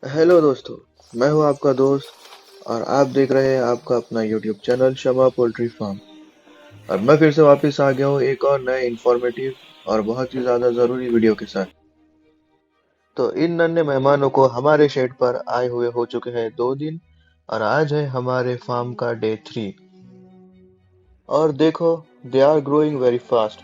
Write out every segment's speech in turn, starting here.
Hello दोस्तों। मैं हूं आपका दोस्त और आप देख रहे हैं आपका अपना यूट्यूब चैनल शमा पोल्ट्री फार्म। और मैं फिर से वापस आ गया हूं एक और नए इंफॉर्मेटिव और बहुत ही ज्यादा जरूरी वीडियो के साथ। तो इन नन्हे मेहमानों को हमारे शेड पर आए हुए हो चुके हैं 2 दिन और आज है हमारे फार्म का डे 3। और देखो, they are growing very fast.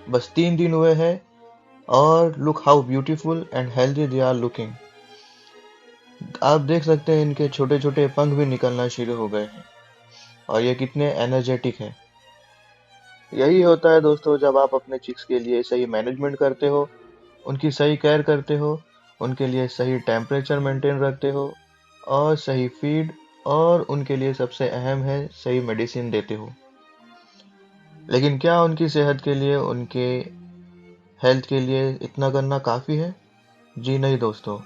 बस 3 दिन हुए हैं और look how beautiful and healthy they are looking. आप देख सकते हैं इनके छोटे छोटे पंख भी निकलना शुरू हो गए हैं और ये कितने एनर्जेटिक है। यही होता है दोस्तों, जब आप अपने चिक्स के लिए सही मैनेजमेंट करते हो, उनकी सही केयर करते हो, उनके लिए सही टेम्परेचर मेंटेन रखते हो और सही फीड, और उनके लिए सबसे अहम है सही मेडिसिन देते हो। लेकिन क्या उनकी सेहत के लिए, उनके हेल्थ के लिए इतना करना काफ़ी है? जी नहीं दोस्तों।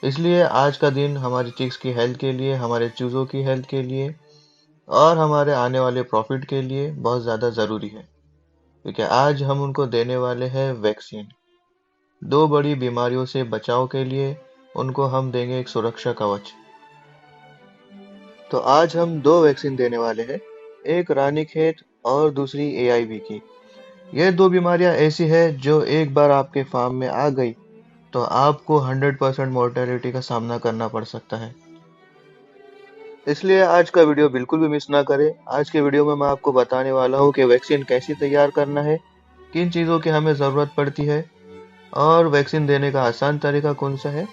इसलिए आज का दिन हमारी चिक्स की हेल्थ के लिए, हमारे चूज़ों की हेल्थ के लिए और हमारे आने वाले प्रॉफिट के लिए बहुत ज़्यादा ज़रूरी है, क्योंकि आज हम उनको देने वाले हैं वैक्सीन। 2 बड़ी बीमारियों से बचाव के लिए उनको हम देंगे एक सुरक्षा कवच। तो आज हम 2 वैक्सीन देने वाले हैं, एक रानीखेत और दूसरी एआईवी की। ये 2 बीमारियां ऐसी है जो एक बार आपके फार्म में आ गई तो आपको 100% मोर्टेलिटी का सामना करना पड़ सकता है। इसलिए आज का वीडियो बिल्कुल भी मिस ना करें। आज के वीडियो में मैं आपको बताने वाला हूँ कि वैक्सीन कैसे तैयार करना है, किन चीज़ों की हमें ज़रूरत पड़ती है और वैक्सीन देने का आसान तरीका कौन सा है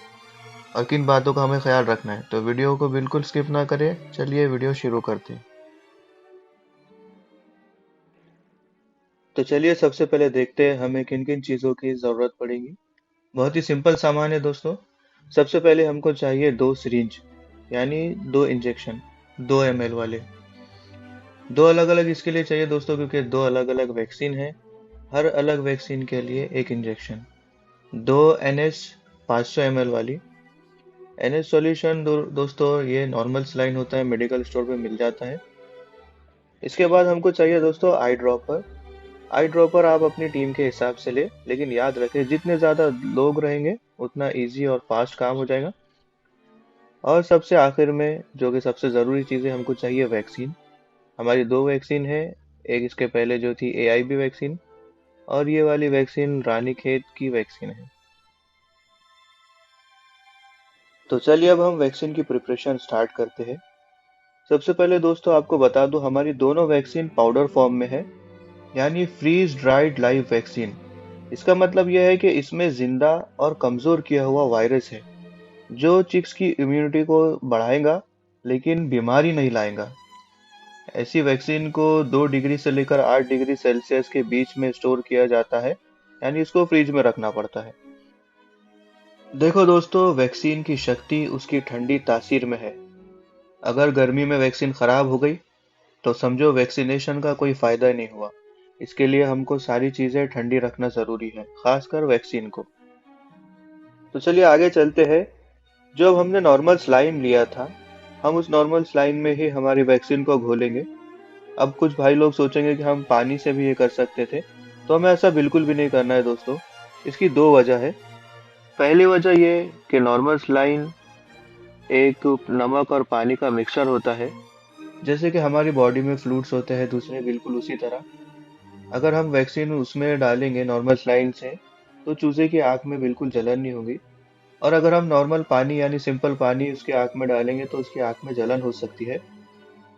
और किन बातों का हमें ख्याल रखना है। तो वीडियो को बिल्कुल स्किप ना करें। चलिए वीडियो शुरू करते हैं। तो चलिए सबसे पहले देखते हैं हमें किन किन चीज़ों की ज़रूरत पड़ेगी। बहुत ही सिंपल सामान है दोस्तों। सबसे पहले हमको चाहिए 2 सिरिंज, यानी 2 इंजेक्शन, 2 ml वाले। 2 अलग-अलग इसके लिए चाहिए दोस्तों, क्योंकि 2 अलग-अलग वैक्सीन है। हर अलग वैक्सीन के लिए एक इंजेक्शन। 2 NS 500 ml वाली। NS सॉल्यूशन दोस्तों ये नॉर्मल सलाइन होता है, मेडिकल स्टोर पे मिल जाता है। इसके बाद हमको चाहिए दोस्तों आई ड्रॉपर। आई ड्रॉपर आप अपनी टीम के हिसाब से ले, लेकिन याद रखें जितने ज़्यादा लोग रहेंगे उतना इजी और फास्ट काम हो जाएगा। और सबसे आखिर में जो कि सबसे ज़रूरी चीज़ है, हमको चाहिए वैक्सीन। हमारी 2 वैक्सीन है। एक इसके पहले जो थी AIB वैक्सीन और ये वाली वैक्सीन रानीखेत की वैक्सीन है। तो चलिए अब हम वैक्सीन की प्रिपरेशन स्टार्ट करते हैं। सबसे पहले दोस्तों आपको बता दूं, हमारी दोनों वैक्सीन पाउडर फॉर्म में है, यानी फ्रीज ड्राइड लाइव वैक्सीन। इसका मतलब यह है कि इसमें जिंदा और कमजोर किया हुआ वायरस है जो चिक्स की इम्यूनिटी को बढ़ाएगा लेकिन बीमारी नहीं लाएगा। ऐसी वैक्सीन को 2 डिग्री से लेकर 8 डिग्री सेल्सियस के बीच में स्टोर किया जाता है, यानी इसको फ्रिज में रखना पड़ता है। देखो दोस्तों, वैक्सीन की शक्ति उसकी ठंडी तासीर में है। अगर गर्मी में वैक्सीन खराब हो गई तो समझो वैक्सीनेशन का कोई फायदा नहीं हुआ। इसके लिए हमको सारी चीजें ठंडी रखना जरूरी है, खासकर वैक्सीन को। तो चलिए आगे चलते हैं। जब हमने नॉर्मल स्लाइन लिया था, हम उस नॉर्मल स्लाइन में ही हमारी वैक्सीन को घोलेंगे। अब कुछ भाई लोग सोचेंगे कि हम पानी से भी ये कर सकते थे, तो हमें ऐसा बिल्कुल भी नहीं करना है दोस्तों। इसकी 2 वजह है। पहली वजह ये कि नॉर्मल स्लाइन एक नमक और पानी का मिक्सचर होता है। जैसे कि हमारी बॉडी में फ्लूइड्स होते हैं दूसरे, बिल्कुल उसी तरह अगर हम वैक्सीन उसमें डालेंगे नॉर्मल स्लाइन से, तो चूजे की आंख में बिल्कुल जलन नहीं होगी। और अगर हम नॉर्मल पानी यानी सिंपल पानी उसकी आंख में डालेंगे तो उसकी आंख में जलन हो सकती है।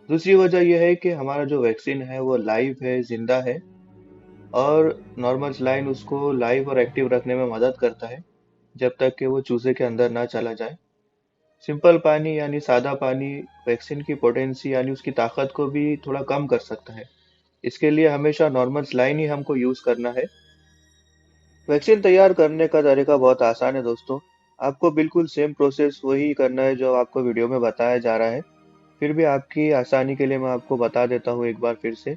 दूसरी वजह यह है कि हमारा जो वैक्सीन है वो लाइव है, जिंदा है, और नॉर्मल सलाइन उसको लाइव और एक्टिव रखने में मदद करता है जब तक कि वो चूजे के अंदर ना चला जाए। सिंपल पानी यानी सादा पानी वैक्सीन की पोटेंसी यानी उसकी ताकत को भी थोड़ा कम कर सकता है। इसके लिए हमेशा नॉर्मल सलाइन ही हमको यूज करना है। वैक्सीन तैयार करने का तरीका बहुत आसान है दोस्तों। आपको बिल्कुल सेम प्रोसेस वही करना है जो आपको वीडियो में बताया जा रहा है। फिर भी आपकी आसानी के लिए मैं आपको बता देता हूँ एक बार फिर से।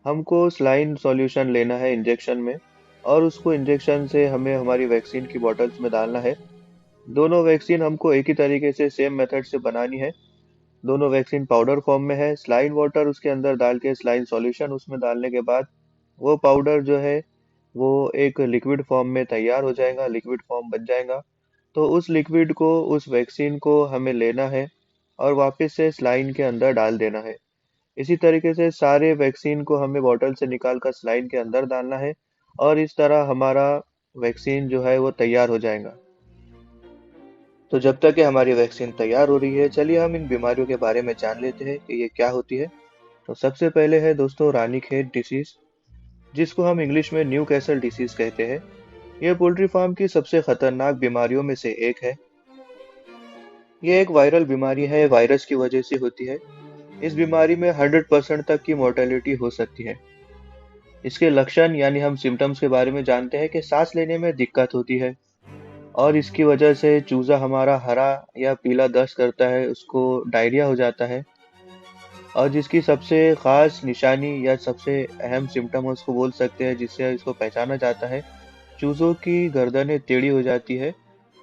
हमको सलाइन सॉल्यूशन लेना है इंजेक्शन में, और उसको इंजेक्शन से हमें हमारी वैक्सीन की बॉटल्स में डालना है। दोनों वैक्सीन हमको एक ही तरीके से सेम मेथड से बनानी है। दोनों वैक्सीन पाउडर फॉर्म में है। सलाइन वाटर उसके अंदर डाल के सलाइन सॉल्यूशन उसमें डालने के बाद वो पाउडर जो है वो एक लिक्विड फॉर्म में तैयार हो जाएगा, लिक्विड फॉर्म बन जाएगा। तो उस लिक्विड को, उस वैक्सीन को हमें लेना है और वापस से स्लाइन के अंदर डाल देना है। इसी तरीके से सारे वैक्सीन को हमें बॉटल से निकाल कर स्लाइन के अंदर डालना है और इस तरह हमारा वैक्सीन जो है वो तैयार हो जाएगा। तो जब तक कि हमारी वैक्सीन तैयार हो रही है, चलिए हम इन बीमारियों के बारे में जान लेते हैं कि ये क्या होती है। तो सबसे पहले है दोस्तों रानीखेत डिसीज, जिसको हम इंग्लिश में न्यू कैसल डिसीज कहते हैं। यह पोल्ट्री फार्म की सबसे खतरनाक बीमारियों में से एक है। ये एक वायरल बीमारी है, वायरस की वजह से होती है। इस बीमारी में 100% तक की मोर्टेलिटी हो सकती है। इसके लक्षण यानी हम सिम्टम्स के बारे में जानते हैं कि सांस लेने में दिक्कत होती है और इसकी वजह से चूजा हमारा हरा या पीला दस्त करता है, उसको डायरिया हो जाता है। और जिसकी सबसे खास निशानी या सबसे अहम सिम्टम उसको बोल सकते हैं, जिससे इसको पहचाना जाता है, चूजों की गर्दनें टेढ़ी हो जाती है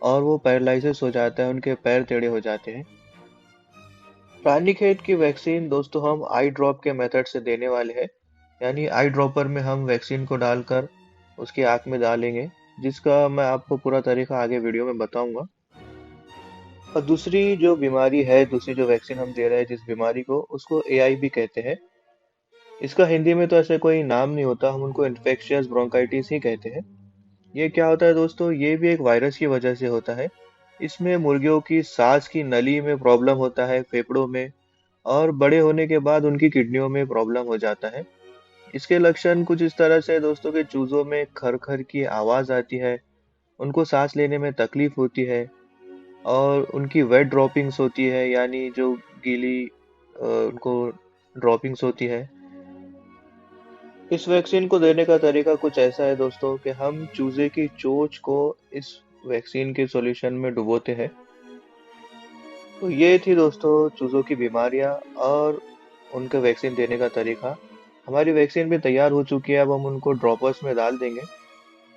और वो पैरालिसिस हो जाता है, उनके पैर टेढ़े हो जाते हैं। रानीखेत की वैक्सीन दोस्तों हम आई ड्रॉप के मेथड से देने वाले हैं, यानी आई ड्रॉपर में हम वैक्सीन को डालकर उसकी आंख में डालेंगे, जिसका मैं आपको पूरा तरीका आगे वीडियो में बताऊंगा। और दूसरी जो बीमारी है, दूसरी जो वैक्सीन हम दे रहे हैं जिस बीमारी को, उसको एआई भी कहते हैं। इसका हिंदी में तो ऐसे कोई नाम नहीं होता, हम उनको इन्फेक्शियस ब्रोंकाइटिस ही कहते हैं। ये क्या होता है दोस्तों, ये भी एक वायरस की वजह से होता है। इसमें मुर्गियों की सांस की नली में प्रॉब्लम होता है, फेफड़ों में, और बड़े होने के बाद उनकी किडनियों में प्रॉब्लम हो जाता है। इसके लक्षण कुछ इस तरह से है दोस्तों के चूजों में खर-खर की आवाज आती है, उनको सांस लेने में तकलीफ होती है और उनकी वेट ड्रॉपिंग्स होती है, यानी जो गीली उनको ड्रॉपिंग्स होती है। इस वैक्सीन को देने का तरीका कुछ ऐसा है दोस्तों कि हम चूजे की चोंच को इस वैक्सीन के सॉल्यूशन में डुबोते हैं। तो ये थी दोस्तों चूजों की बीमारियां और उनका वैक्सीन देने का तरीका। हमारी वैक्सीन भी तैयार हो चुकी है, अब हम उनको ड्रॉपर्स में डाल देंगे।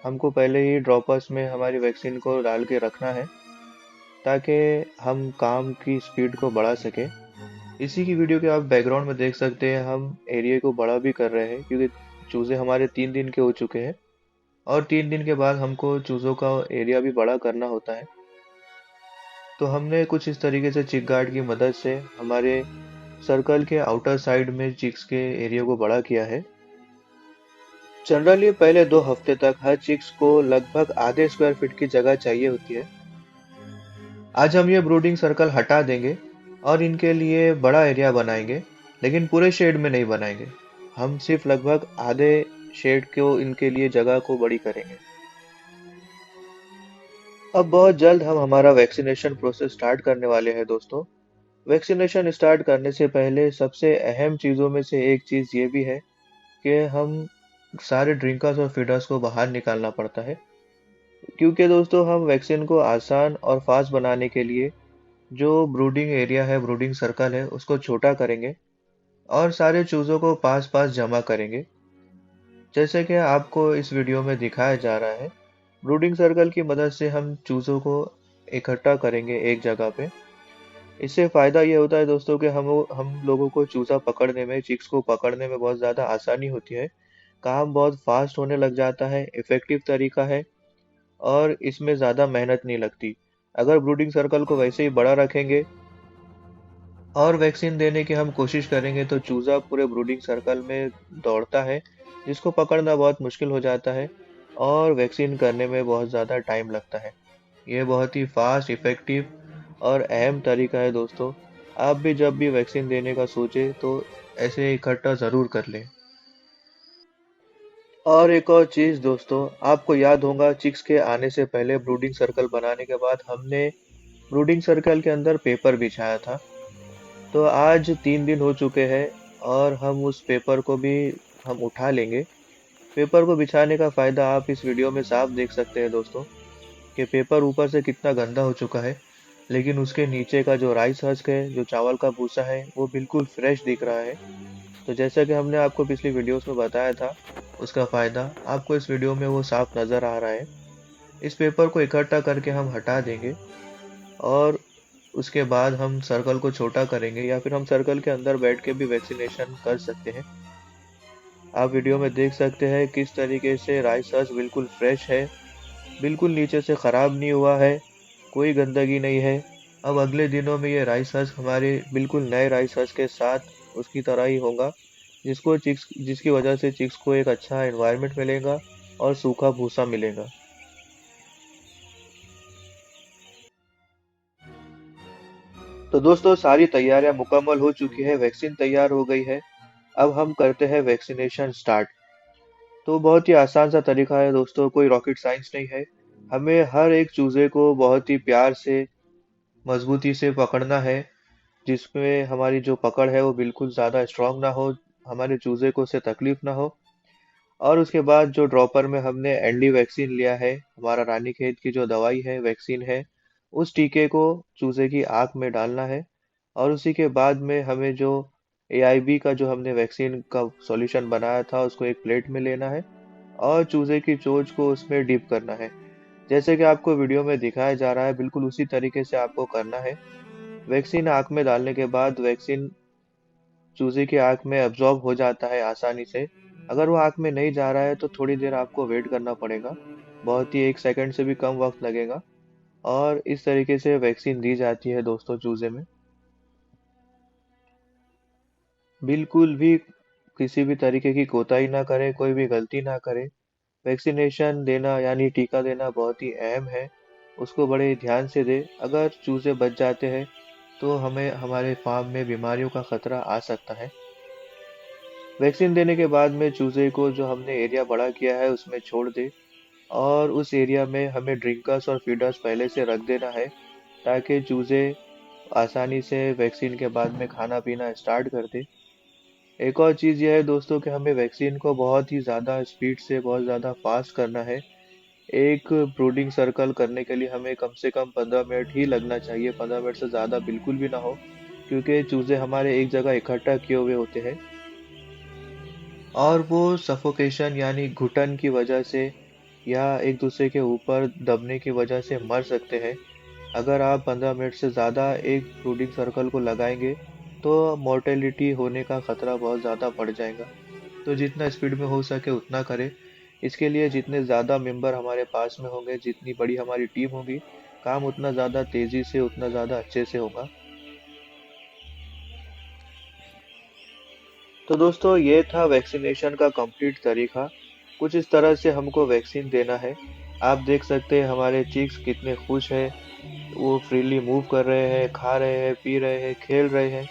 हमको पहले ही ड्रॉपर्स में हमारी वैक्सीन को डाल के रखना है ताकि हम काम की स्पीड को बढ़ा सके। इसी की वीडियो के आप बैकग्राउंड में देख सकते हैं, हम एरिया को बड़ा भी कर रहे हैं क्योंकि चूजे हमारे 3 दिन के हो चुके हैं और 3 दिन के बाद हमको चूजों का एरिया भी बड़ा करना होता है। तो हमने कुछ इस तरीके से चिक गार्ड की मदद से हमारे सर्कल के आउटर साइड में चिक्स के एरिया को बड़ा किया है। जनरली पहले 2 हफ्ते तक हर चिक्स को लगभग आधे स्क्वायर फीट की जगह चाहिए होती है। आज हम ये ब्रूडिंग सर्कल हटा देंगे और इनके लिए बड़ा एरिया बनाएंगे, लेकिन पूरे शेड में नहीं बनाएंगे। हम सिर्फ लगभग आधे शेड को इनके लिए जगह को बड़ी करेंगे। अब बहुत जल्द हम हमारा वैक्सीनेशन प्रोसेस स्टार्ट करने वाले हैं दोस्तों। वैक्सीनेशन स्टार्ट करने से पहले सबसे अहम चीज़ों में से एक चीज़ ये भी है कि हम सारे ड्रिंकर्स और फीडर्स को बाहर निकालना पड़ता है, क्योंकि दोस्तों हम वैक्सीन को आसान और फास्ट बनाने के लिए जो ब्रूडिंग एरिया है, ब्रूडिंग सर्कल है, उसको छोटा करेंगे और सारे चूजों को पास पास जमा करेंगे, जैसे कि आपको इस वीडियो में दिखाया जा रहा है। ब्रूडिंग सर्कल की मदद से हम चूजों को इकट्ठा करेंगे एक जगह पे। इससे फायदा ये होता है दोस्तों कि हम लोगों को चूजा पकड़ने में, चिक्स को पकड़ने में बहुत ज्यादा आसानी होती है। काम बहुत फास्ट होने लग जाता है, इफेक्टिव तरीका है और इसमें ज्यादा मेहनत नहीं लगती। अगर ब्रूडिंग सर्कल को वैसे ही बड़ा रखेंगे और वैक्सीन देने की हम कोशिश करेंगे तो चूजा पूरे ब्रूडिंग सर्कल में दौड़ता है, जिसको पकड़ना बहुत मुश्किल हो जाता है और वैक्सीन करने में बहुत ज़्यादा टाइम लगता है। ये बहुत ही फास्ट, इफेक्टिव और अहम तरीका है दोस्तों। आप भी जब भी वैक्सीन देने का सोचे तो ऐसे इकट्ठा ज़रूर कर लें। और एक और चीज़ दोस्तों, आपको याद होगा चिक्स के आने से पहले ब्रूडिंग सर्कल बनाने के बाद हमने ब्रूडिंग सर्कल के अंदर पेपर बिछाया था। तो आज 3 दिन हो चुके हैं और हम उस पेपर को भी हम उठा लेंगे। पेपर को बिछाने का फायदा आप इस वीडियो में साफ देख सकते हैं दोस्तों, कि पेपर ऊपर से कितना गंदा हो चुका है, लेकिन उसके नीचे का जो राइस हस्क है, जो चावल का भूसा है, वो बिल्कुल फ्रेश दिख रहा है। तो जैसा कि हमने आपको पिछली वीडियोस में बताया था, उसका फायदा आपको इस वीडियो में वो साफ नजर आ रहा है। इस पेपर को इकट्ठा करके हम हटा देंगे और उसके बाद हम सर्कल को छोटा करेंगे, या फिर हम सर्कल के अंदर बैठ के भी वैक्सीनेशन कर सकते हैं। आप वीडियो में देख सकते हैं किस तरीके से राइस हस्क बिल्कुल फ्रेश है, बिल्कुल नीचे से खराब नहीं हुआ है कोई गंदगी नहीं है। अब अगले दिनों में ये राइस हस्क हमारे बिल्कुल नए राइस हस्क के साथ उसकी तरह ही होगा, जिसकी वजह से चिक्स को एक अच्छा एनवायरनमेंट मिलेगा और सूखा भूसा मिलेगा। तो दोस्तों, सारी तैयारियां मुकम्मल हो चुकी है, वैक्सीन तैयार हो गई है। अब हम करते हैं वैक्सीनेशन स्टार्ट। तो बहुत ही आसान सा तरीका है दोस्तों, कोई रॉकेट साइंस नहीं है। हमें हर एक चूजे को बहुत ही प्यार से, मजबूती से पकड़ना है, जिसमें हमारी जो पकड़ है वो बिल्कुल ज्यादा स्ट्रांग ना हो, हमारे चूजे को उससे तकलीफ ना हो। और उसके बाद जो ड्रॉपर में हमने एंडी वैक्सीन लिया है, हमारा रानीखेत की जो दवाई है, वैक्सीन है, उस टीके को चूजे की आंख में डालना है। और उसी के बाद में हमें जो एआईबी का जो हमने वैक्सीन का सॉल्यूशन बनाया था उसको एक प्लेट में लेना है और चूजे की चोंच को उसमें डिप करना है। जैसे कि आपको वीडियो में दिखाया जा रहा है, बिल्कुल उसी तरीके से आपको करना है। वैक्सीन आंख में डालने के बाद वैक्सीन चूजे की आंख में एब्जॉर्ब हो जाता है आसानी से। अगर वो आंख में नहीं जा रहा है तो थोड़ी देर आपको वेट करना पड़ेगा, बहुत ही 1 सेकंड से भी कम वक्त लगेगा। और इस तरीके से वैक्सीन दी जाती है दोस्तों चूजे में। बिल्कुल भी किसी भी तरीके की कोताही ना करें, कोई भी गलती ना करें। वैक्सीनेशन देना यानी टीका देना बहुत ही अहम है, उसको बड़े ध्यान से दे। अगर चूजे बच जाते हैं तो हमें हमारे फार्म में बीमारियों का खतरा आ सकता है। वैक्सीन देने के बाद में चूजे को जो हमने एरिया बड़ा किया है उसमें छोड़ दे, और उस एरिया में हमें ड्रिंकर्स और फीडर्स पहले से रख देना है, ताकि चूजे आसानी से वैक्सीन के बाद में खाना पीना स्टार्ट कर दे। एक और चीज़ यह है दोस्तों कि हमें वैक्सीन को बहुत ही ज़्यादा स्पीड से, बहुत ज़्यादा फास्ट करना है। एक ब्रूडिंग सर्कल करने के लिए हमें कम से कम 15 मिनट ही लगना चाहिए, 15 मिनट से ज़्यादा बिल्कुल भी ना हो, क्योंकि चूजे हमारे एक जगह इकट्ठा किए हुए होते हैं और वो सफोकेशन यानी घुटन की वजह से या एक दूसरे के ऊपर दबने की वजह से मर सकते हैं। अगर आप 15 मिनट से ज़्यादा एक ब्रूडिंग सर्कल को लगाएंगे तो मोर्टेलिटी होने का खतरा बहुत ज़्यादा बढ़ जाएगा। तो जितना स्पीड में हो सके उतना करें। इसके लिए जितने ज़्यादा मेंबर हमारे पास में होंगे, जितनी बड़ी हमारी टीम होगी, काम उतना ज़्यादा तेज़ी से, उतना ज़्यादा अच्छे से होगा। तो दोस्तों, ये था वैक्सीनेशन का कंप्लीट तरीका। कुछ इस तरह से हमको वैक्सीन देना है। आप देख सकते हैं हमारे चिक्स कितने खुश हैं, वो फ्रीली मूव कर रहे हैं, खा रहे हैं, पी रहे हैं, खेल रहे हैं।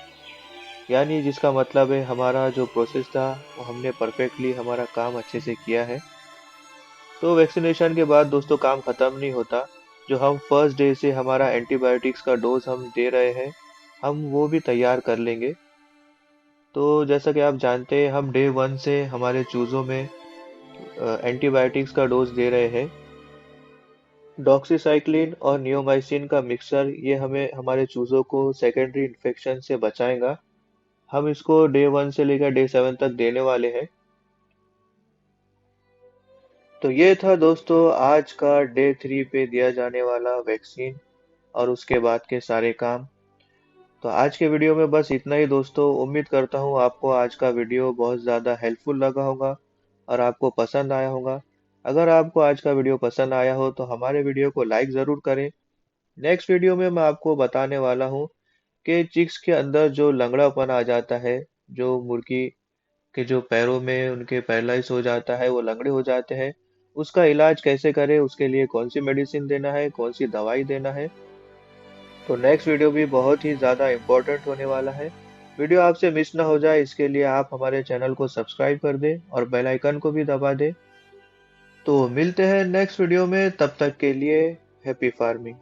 यानी जिसका मतलब है हमारा जो प्रोसेस था वो हमने परफेक्टली हमारा काम अच्छे से किया है। तो वैक्सीनेशन के बाद दोस्तों काम खत्म नहीं होता। जो हम फर्स्ट डे से हमारा एंटीबायोटिक्स का डोज हम दे रहे हैं, हम वो भी तैयार कर लेंगे। तो जैसा कि आप जानते हैं, हम डे 1 से हमारे चूजों में एंटीबायोटिक्स का डोज दे रहे हैं। डॉक्सीसाइक्लिन और नियोमाइसिन का मिक्सर, ये हमें हमारे चूजों को सेकेंडरी इन्फेक्शन से बचाएगा। हम इसको डे 1 से लेकर डे 7 तक देने वाले हैं। तो ये था दोस्तों आज का डे 3 पे दिया जाने वाला वैक्सीन और उसके बाद के सारे काम। तो आज के वीडियो में बस इतना ही दोस्तों। उम्मीद करता हूँ आपको आज का वीडियो बहुत ज़्यादा हेल्पफुल लगा होगा और आपको पसंद आया होगा। अगर आपको आज का वीडियो पसंद आया हो तो हमारे वीडियो को लाइक ज़रूर करें। नेक्स्ट वीडियो में मैं आपको बताने वाला हूँ कि चिक्स के अंदर जो लंगड़ापन आ जाता है, जो मुर्गी के जो पैरों में उनके पैरालाइज हो जाता है, वो लंगड़े हो जाते हैं, उसका इलाज कैसे करें, उसके लिए कौन सी मेडिसिन देना है, कौन सी दवाई देना है। तो नेक्स्ट वीडियो भी बहुत ही ज़्यादा इम्पोर्टेंट होने वाला है। वीडियो आपसे मिस ना हो जाए, इसके लिए आप हमारे चैनल को सब्सक्राइब कर दें और बेल आइकन को भी दबा दें। तो मिलते हैं नेक्स्ट वीडियो में, तब तक के लिए हैप्पी फार्मिंग।